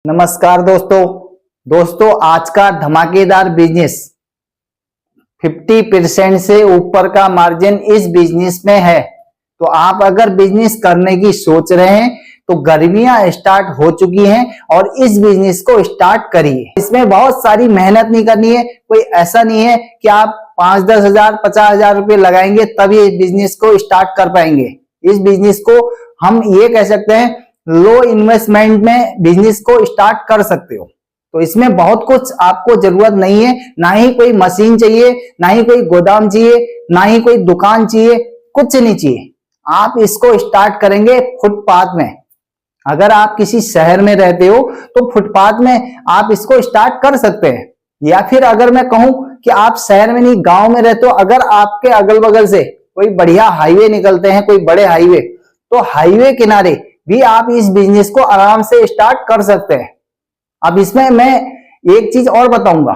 नमस्कार दोस्तों आज का धमाकेदार बिजनेस 50% से ऊपर का मार्जिन इस बिजनेस में है। तो आप अगर बिजनेस करने की सोच रहे हैं तो गर्मियां स्टार्ट हो चुकी हैं और इस बिजनेस को स्टार्ट करिए। इसमें बहुत सारी मेहनत नहीं करनी है। कोई ऐसा नहीं है कि आप 5-10 हजार 50 हजार रुपये लगाएंगे तभी इस बिजनेस को स्टार्ट कर पाएंगे। इस बिजनेस को हम ये कह सकते हैं लो इन्वेस्टमेंट में बिजनेस को स्टार्ट कर सकते हो। तो इसमें बहुत कुछ आपको जरूरत नहीं है, ना ही कोई मशीन चाहिए, ना ही कोई गोदाम चाहिए, ना ही कोई दुकान चाहिए, कुछ नहीं चाहिए। आप इसको स्टार्ट करेंगे फुटपाथ में। अगर आप किसी शहर में रहते हो तो फुटपाथ में आप इसको स्टार्ट कर सकते हैं। या फिर अगर मैं कहूं कि आप शहर में नहीं गांव में रहते हो, अगर आपके अगल बगल से कोई बढ़िया हाईवे निकलते हैं, कोई बड़े हाईवे, तो हाईवे किनारे भी आप इस बिजनेस को आराम से स्टार्ट कर सकते हैं। अब इसमें मैं एक चीज और बताऊंगा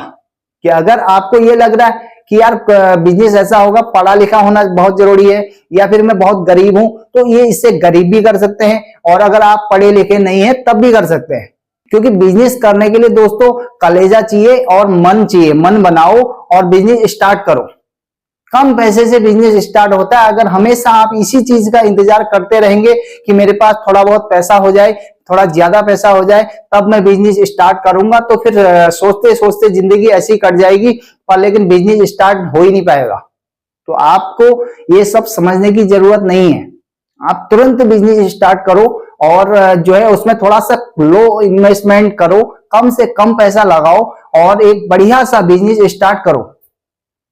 कि अगर आपको ये लग रहा है कि यार बिजनेस ऐसा होगा, पढ़ा लिखा होना बहुत जरूरी है, या फिर मैं बहुत गरीब हूं, तो ये इससे गरीब भी कर सकते हैं, और अगर आप पढ़े लिखे नहीं है तब भी कर सकते हैं। क्योंकि बिजनेस करने के लिए दोस्तों कलेजा चाहिए और मन चाहिए। मन बनाओ और बिजनेस स्टार्ट करो। कम पैसे से बिजनेस स्टार्ट होता है। अगर हमेशा आप इसी चीज का इंतजार करते रहेंगे कि मेरे पास थोड़ा बहुत पैसा हो जाए, थोड़ा ज्यादा पैसा हो जाए तब मैं बिजनेस स्टार्ट करूंगा, तो फिर सोचते सोचते जिंदगी ऐसी कट जाएगी, पर लेकिन बिजनेस स्टार्ट हो ही नहीं पाएगा। तो आपको ये सब समझने की जरूरत नहीं है। आप तुरंत बिजनेस स्टार्ट करो और जो है उसमें थोड़ा सा लो इन्वेस्टमेंट करो, कम से कम पैसा लगाओ और एक बढ़िया सा बिजनेस स्टार्ट करो।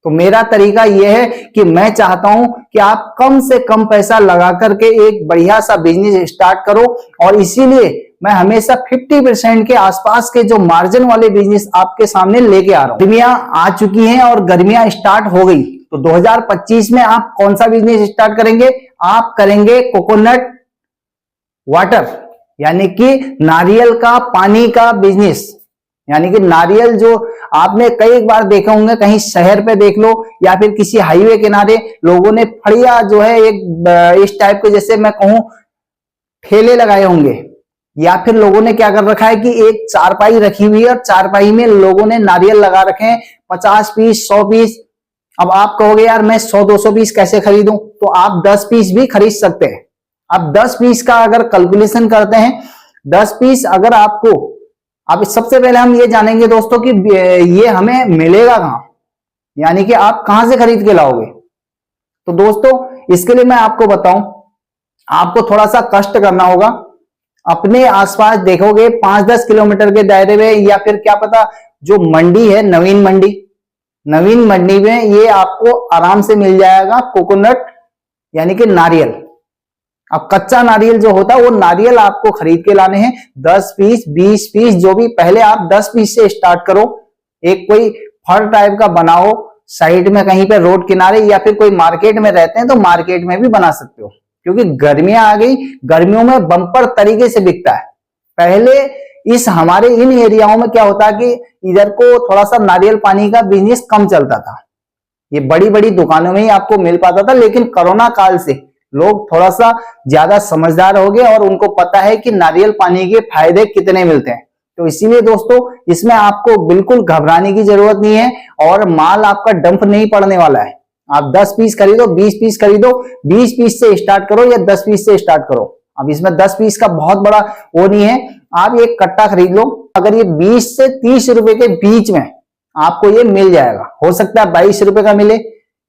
तो मेरा तरीका यह है कि मैं चाहता हूं कि आप कम से कम पैसा लगा करके एक बढ़िया सा बिजनेस स्टार्ट करो, और इसीलिए मैं हमेशा 50% के आसपास के जो मार्जिन वाले बिजनेस आपके सामने लेके आ रहा हूं। गर्मियां आ चुकी हैं और गर्मियां स्टार्ट हो गई, तो 2025 में आप कौन सा बिजनेस स्टार्ट करेंगे? आप करेंगे कोकोनट वाटर, यानी कि नारियल का पानी का बिजनेस। यानी कि नारियल जो आपने कई बार देखे होंगे, कहीं शहर पे देख लो या फिर किसी हाईवे किनारे लोगों ने फड़िया जो है एक इस टाइप के, जैसे मैं कहूं ठेले लगाए होंगे, या फिर लोगों ने क्या कर रखा है कि एक चारपाई रखी हुई है और चारपाई में लोगों ने नारियल लगा रखे हैं 50 पीस 100 पीस। अब आप कहोगे यार मैं 100-200 पीस कैसे खरीदूं? तो आप 10 पीस भी खरीद सकते हैं। आप 10 पीस का अगर कैलकुलेशन करते हैं, 10 पीस अगर आपको, अब सबसे पहले हम ये जानेंगे दोस्तों कि ये हमें मिलेगा कहां, यानी कि आप कहां से खरीद के लाओगे। तो दोस्तों इसके लिए मैं आपको बताऊं, आपको थोड़ा सा कष्ट करना होगा। अपने आसपास देखोगे 5-10 किलोमीटर के दायरे में, या फिर क्या पता जो मंडी है नवीन मंडी में ये आपको आराम से मिल जाएगा कोकोनट, यानी कि नारियल। अब कच्चा नारियल जो होता है वो नारियल आपको खरीद के लाने हैं 10 पीस 20 पीस, जो भी, पहले आप 10 पीस से स्टार्ट करो। एक कोई फर टाइप का बनाओ साइड में कहीं पे रोड किनारे, या फिर कोई मार्केट में रहते हैं तो मार्केट में भी बना सकते हो, क्योंकि गर्मियां आ गई, गर्मियों में बम्पर तरीके से बिकता है। पहले इस हमारे इन एरियाओं में क्या होता कि इधर को थोड़ा सा नारियल पानी का बिजनेस कम चलता था, ये बड़ी बड़ी दुकानों में ही आपको मिल पाता था। लेकिन कोरोना काल से लोग थोड़ा सा ज्यादा समझदार हो गए और उनको पता है कि नारियल पानी के फायदे कितने मिलते हैं। तो इसीलिए दोस्तों इसमें आपको बिल्कुल घबराने की जरूरत नहीं है, और माल आपका डंप नहीं पड़ने वाला है। आप 10 पीस खरीदो, 20 पीस खरीदो, 20 पीस से स्टार्ट करो या 10 पीस से स्टार्ट करो। अब इसमें 10 पीस का बहुत बड़ा वो नहीं है, आप एक कट्टा खरीद लो। अगर ये 20 से 30 रुपए के बीच में आपको ये मिल जाएगा, हो सकता है 22 रुपए का मिले,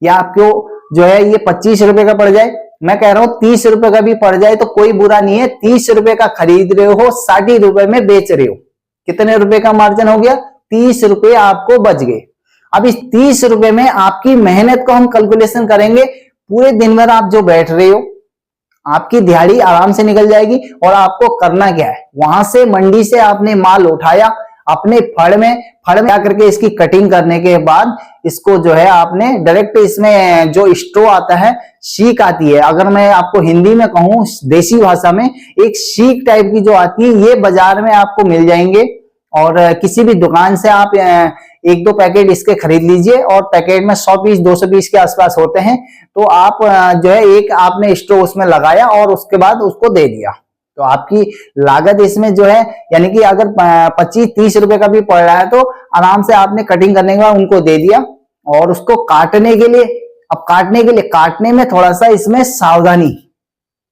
या आपको जो है ये 25 रुपए का पड़ जाए। मैं कह रहा हूं 30 रुपए का भी पड़ जाए तो कोई बुरा नहीं है। 30 रुपए का खरीद रहे हो, 60 रुपए में बेच रहे हो, कितने रुपए का मार्जिन हो गया? 30 रुपए आपको बच गए। अब इस 30 रुपए में आपकी मेहनत को हम कैलकुलेशन करेंगे, पूरे दिन भर आप जो बैठ रहे हो आपकी दिहाड़ी आराम से निकल जाएगी। और आपको करना क्या है, वहां से मंडी से आपने माल उठाया, अपने फड़ में आकर के इसकी कटिंग करने के बाद इसको जो है आपने डायरेक्ट, इसमें जो स्ट्रो आता है, शीक आती है, अगर मैं आपको हिंदी में कहूं देसी भाषा में, एक शीक टाइप की जो आती है, ये बाजार में आपको मिल जाएंगे। और किसी भी दुकान से आप 1-2 पैकेट इसके खरीद लीजिए, और पैकेट में 100 पीस 200 पीस के आसपास होते हैं। तो आप जो है एक आपने स्ट्रो उसमें लगाया और उसके बाद उसको दे दिया, तो आपकी लागत इसमें जो है, यानी कि अगर 25-30 रुपए का भी पड़ रहा है तो आराम से आपने कटिंग करने के बाद उनको दे दिया। और उसको काटने के लिए, अब काटने में थोड़ा सा इसमें सावधानी,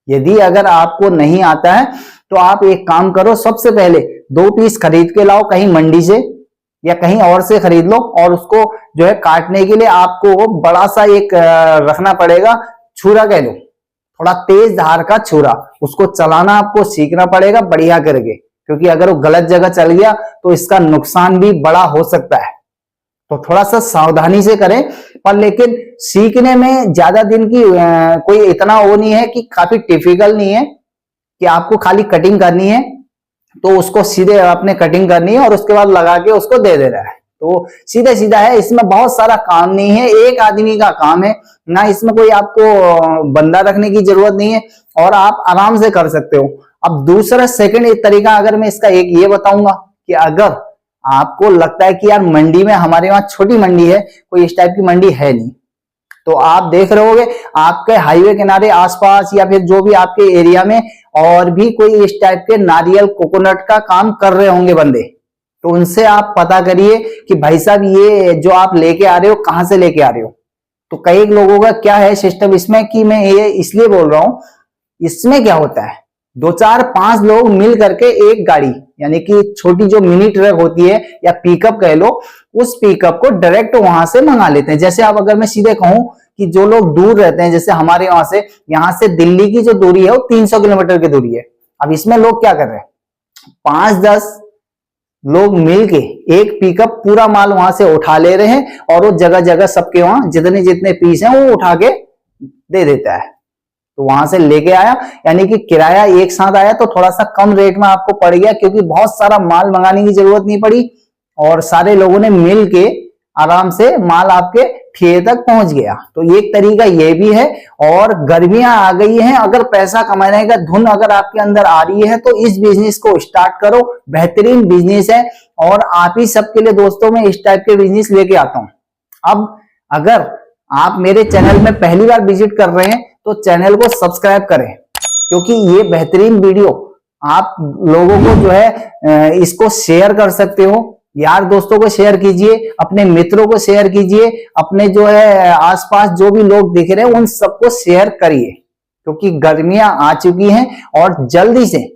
यदि अगर आपको नहीं आता है तो आप एक काम करो, सबसे पहले 2 पीस खरीद के लाओ कहीं मंडी से या कहीं और से खरीद लो, और उसको जो है काटने के लिए आपको बड़ा सा एक रखना पड़ेगा, छुरा कह लो, थोड़ा तेज धार का छुरा, उसको चलाना आपको सीखना पड़ेगा बढ़िया करके, क्योंकि अगर वो गलत जगह चल गया तो इसका नुकसान भी बड़ा हो सकता है। तो थोड़ा सा सावधानी से करें, पर लेकिन सीखने में ज्यादा दिन की कोई इतना वो नहीं है, कि काफी टिपिकल नहीं है कि आपको खाली कटिंग करनी है तो उसको सीधे आपने कटिंग करनी है और उसके बाद लगा के उसको दे देना है। तो सीधा सीधा है, इसमें बहुत सारा काम नहीं है, एक आदमी का काम है ना, इसमें कोई आपको बंदा रखने की जरूरत नहीं है और आप आराम से कर सकते हो। अब दूसरा सेकंड एक तरीका अगर मैं इसका एक ये बताऊंगा कि अगर आपको लगता है कि यार मंडी में, हमारे वहां छोटी मंडी है, कोई इस टाइप की मंडी है नहीं, तो आप देख रहे होगे आपके हाईवे किनारे आसपास या फिर जो भी आपके एरिया में और भी कोई इस टाइप के नारियल कोकोनट का काम कर रहे होंगे बंदे, तो उनसे आप पता करिए कि भाई साहब ये जो आप लेके आ रहे हो कहां से लेके आ रहे हो। तो कई लोगों का क्या है सिस्टम इसमें, कि मैं ये इसलिए बोल रहा हूं, इसमें क्या होता है 2-4-5 लोग मिल करके एक गाड़ी, यानी कि छोटी जो मिनी ट्रक होती है या पिकअप कह लो, उस पिकअप को डायरेक्ट वहां से मंगा लेते हैं। जैसे आप अगर मैं सीधे कहूं कि जो लोग दूर रहते हैं, जैसे हमारे यहां से दिल्ली की जो दूरी है वो 300 किलोमीटर की दूरी है। अब इसमें लोग क्या कर रहे हैं, 5-10 लोग मिलके एक पिकअप पूरा माल वहां से उठा ले रहे हैं और वो जगह जगह सबके वहां जितने जितने पीस हैं वो उठा के दे देता है। तो वहां से लेके आया, यानी कि किराया एक साथ आया तो थोड़ा सा कम रेट में आपको पड़ गया, क्योंकि बहुत सारा माल मंगाने की जरूरत नहीं पड़ी और सारे लोगों ने मिल के आराम से माल आपके ठेले तक पहुंच गया। तो एक तरीका ये भी है। और गर्मियां आ गई हैं, अगर पैसा कमाने का धुन अगर आपके अंदर आ रही है तो इस बिजनेस को स्टार्ट करो, बेहतरीन बिजनेस है और आप ही सबके लिए दोस्तों मैं इस टाइप के बिजनेस लेके आता हूं। अब अगर आप मेरे चैनल में पहली बार विजिट कर रहे हैं तो चैनल को सब्सक्राइब करें, क्योंकि ये बेहतरीन वीडियो आप लोगों को जो है इसको शेयर कर सकते हो, यार दोस्तों को शेयर कीजिए, अपने मित्रों को शेयर कीजिए, अपने जो है आसपास जो भी लोग दिख रहे हैं उन सबको शेयर करिए, क्योंकि गर्मियां आ चुकी हैं और जल्दी से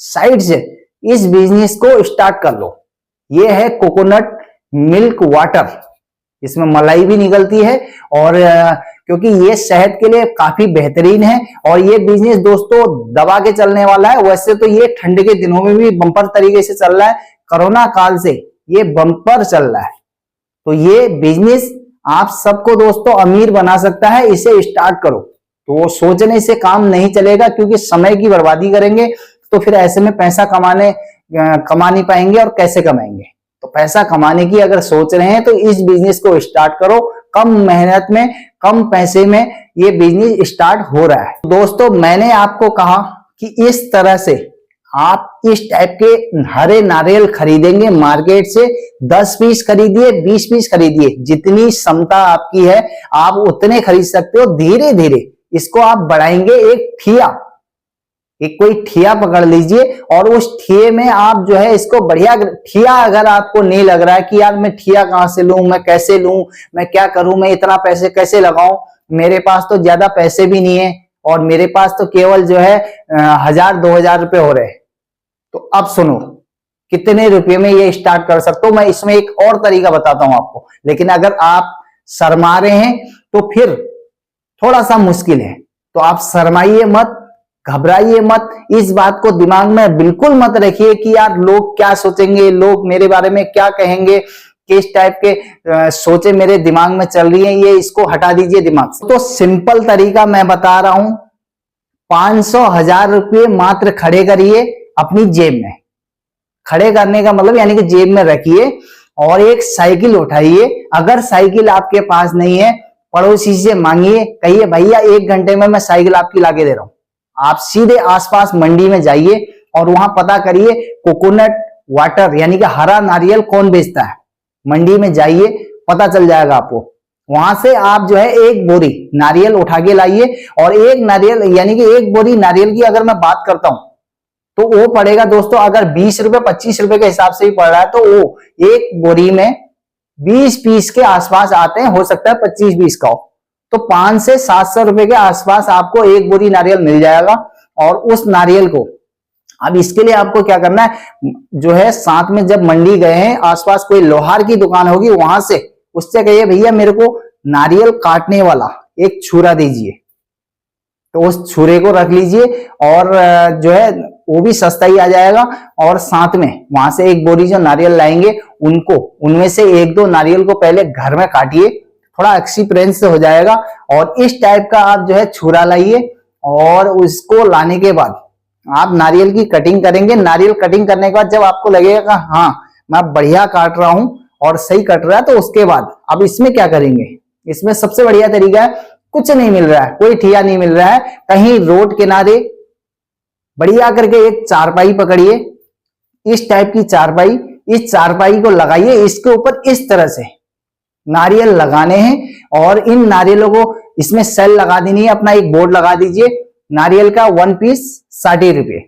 साइड से इस बिजनेस को स्टार्ट कर लो। ये है कोकोनट मिल्क वाटर, इसमें मलाई भी निकलती है और क्योंकि ये सेहत के लिए काफी बेहतरीन है और ये बिजनेस दोस्तों दबा के चलने वाला है। वैसे तो ये ठंड के दिनों में भी बम्पर तरीके से चल रहा है, कोरोना काल से ये बम्पर चल रहा है। तो ये बिजनेस आप सबको दोस्तों अमीर बना सकता है, इसे स्टार्ट करो। तो सोचने से काम नहीं चलेगा, क्योंकि समय की बर्बादी करेंगे तो फिर ऐसे में पैसा कमा नहीं पाएंगे और कैसे कमाएंगे। तो पैसा कमाने की अगर सोच रहे हैं तो इस बिजनेस को स्टार्ट करो, कम मेहनत में कम पैसे में ये बिजनेस स्टार्ट हो रहा है। दोस्तों मैंने आपको कहा कि इस तरह से आप इस टाइप के हरे नारियल खरीदेंगे मार्केट से, 10 पीस खरीदिए, 20 पीस खरीदिए, जितनी क्षमता आपकी है आप उतने खरीद सकते हो। धीरे धीरे इसको आप बढ़ाएंगे, एक कोई ठिया पकड़ लीजिए और उस ठिये में आप जो है इसको बढ़िया ठिया, अगर आपको नहीं लग रहा है कि यार मैं ठिया कहां से लूं, मैं कैसे लूं, मैं क्या करूं, मैं इतना पैसे कैसे लगाऊं, मेरे पास तो ज्यादा पैसे भी नहीं है और मेरे पास तो केवल जो है 1000-2000 रुपए हो रहे हैं। तो अब सुनो कितने रुपए में ये स्टार्ट कर सकते हो। मैं इसमें एक और तरीका बताता हूं आपको, लेकिन अगर आप शर्मा रहे हैं तो फिर थोड़ा सा मुश्किल है। तो आप शर्माइए मत, घबराइए मत, इस बात को दिमाग में बिल्कुल मत रखिए कि यार लोग क्या सोचेंगे, लोग मेरे बारे में क्या कहेंगे, किस टाइप के सोचे मेरे दिमाग में चल रही है, ये इसको हटा दीजिए दिमाग से। तो सिंपल तरीका मैं बता रहा हूं, 500-1000 रुपये मात्र खड़े करिए अपनी जेब में। खड़े करने का मतलब यानी कि जेब में रखिए और एक साइकिल उठाइए। अगर साइकिल आपके पास नहीं है पड़ोसी से मांगिए, कहिए भैया 1 घंटे में मैं साइकिल आपकी लाके दे रहा हूं। आप सीधे आसपास मंडी में जाइए और वहां पता करिए कोकोनट वाटर यानी कि हरा नारियल कौन बेचता है। मंडी में जाइए, पता चल जाएगा आपको। वहां से आप जो है 1 बोरी नारियल उठा के लाइए और 1 नारियल यानी कि 1 बोरी नारियल की अगर मैं बात करता हूं तो वो पड़ेगा दोस्तों, अगर 20 रुपए 25 रुपए के हिसाब से ही पड़ रहा है तो वो एक बोरी में 20 पीस के आसपास आते हैं, हो सकता है 25-20 का हो, तो 500 से 700 रुपए के आसपास आपको एक बोरी नारियल मिल जाएगा। और उस नारियल को अब इसके लिए आपको क्या करना है, जो है साथ में जब मंडी गए हैं, आसपास कोई लोहार की दुकान होगी, वहां से उससे कहिए भैया मेरे को नारियल काटने वाला एक छुरा दीजिए, तो उस छुरे को रख लीजिए और जो है वो भी सस्ता ही आ जाएगा। और साथ में वहां से एक बोरी जो नारियल लाएंगे उनको, उनमें से एक दो नारियल को पहले घर में काटिए, थोड़ा एक्सपीरियंस से हो जाएगा। और इस टाइप का आप जो है छुरा लाइए और उसको लाने के बाद आप नारियल की कटिंग करेंगे। नारियल कटिंग करने के बाद जब आपको लगेगा हाँ मैं बढ़िया काट रहा हूं और सही कट रहा है, तो उसके बाद अब इसमें क्या करेंगे, इसमें सबसे बढ़िया तरीका है, कुछ नहीं मिल रहा है, कोई ठिया नहीं मिल रहा है, कहीं रोड किनारे बढ़िया करके एक चारपाई पकड़िए, इस टाइप की चारपाई, इस चारपाई को लगाइए, इसके ऊपर इस तरह से नारियल लगाने हैं और इन नारियलों को इसमें सेल लगा देनी है। अपना एक बोर्ड लगा दीजिए, नारियल का 1 पीस 60 रुपए,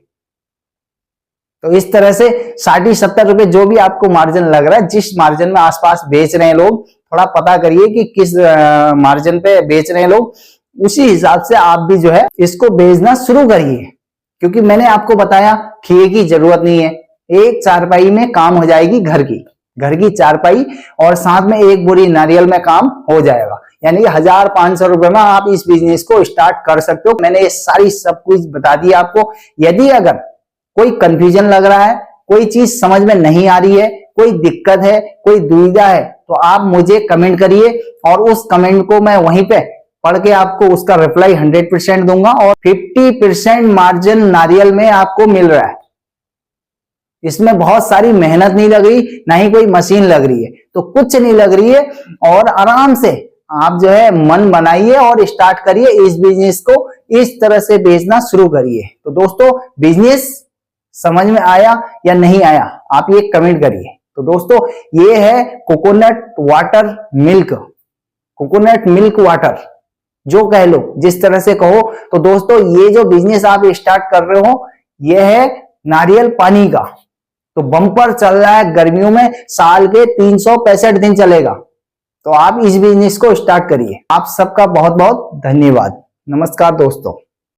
तो इस तरह से 60-70 रुपए जो भी आपको मार्जिन लग रहा है, जिस मार्जिन में आसपास बेच रहे हैं लोग, थोड़ा पता करिए कि किस मार्जिन पे बेच रहे हैं लोग, उसी हिसाब से आप भी जो है इसको बेचना शुरू करिए। क्योंकि मैंने आपको बताया ठिए की जरूरत नहीं है, एक चारपाई में काम हो जाएगी, घर की चारपाई, और साथ में एक बोरी नारियल में काम हो जाएगा। यानी 1000-500 रुपए में आप इस बिजनेस को स्टार्ट कर सकते हो। मैंने ये सारी सब कुछ बता दी आपको। यदि अगर कोई कंफ्यूजन लग रहा है, कोई चीज समझ में नहीं आ रही है, कोई दिक्कत है, कोई दुविधा है, तो आप मुझे कमेंट करिए और उस कमेंट को मैं वहीं पे पढ़ के आपको उसका रिप्लाई 100% दूंगा। और 50% मार्जिन नारियल में आपको मिल रहा है, इसमें बहुत सारी मेहनत नहीं लग रही, ना ही कोई मशीन लग रही है, तो कुछ नहीं लग रही है। और आराम से आप जो है मन बनाइए और स्टार्ट करिए इस बिजनेस को, इस तरह से बेचना शुरू करिए। तो दोस्तों बिजनेस समझ में आया या नहीं आया, आप ये कमेंट करिए। तो दोस्तों ये है coconut water milk, coconut milk water जो कह लो, जिस तरह से कहो। तो दोस्तों ये जो बिजनेस आप स्टार्ट कर रहे हो, ये है नारियल पानी का, तो बम्पर चल रहा है गर्मियों में, साल के 365 दिन चलेगा। तो आप इस बिजनेस को स्टार्ट करिए। आप सबका बहुत बहुत धन्यवाद। नमस्कार दोस्तों।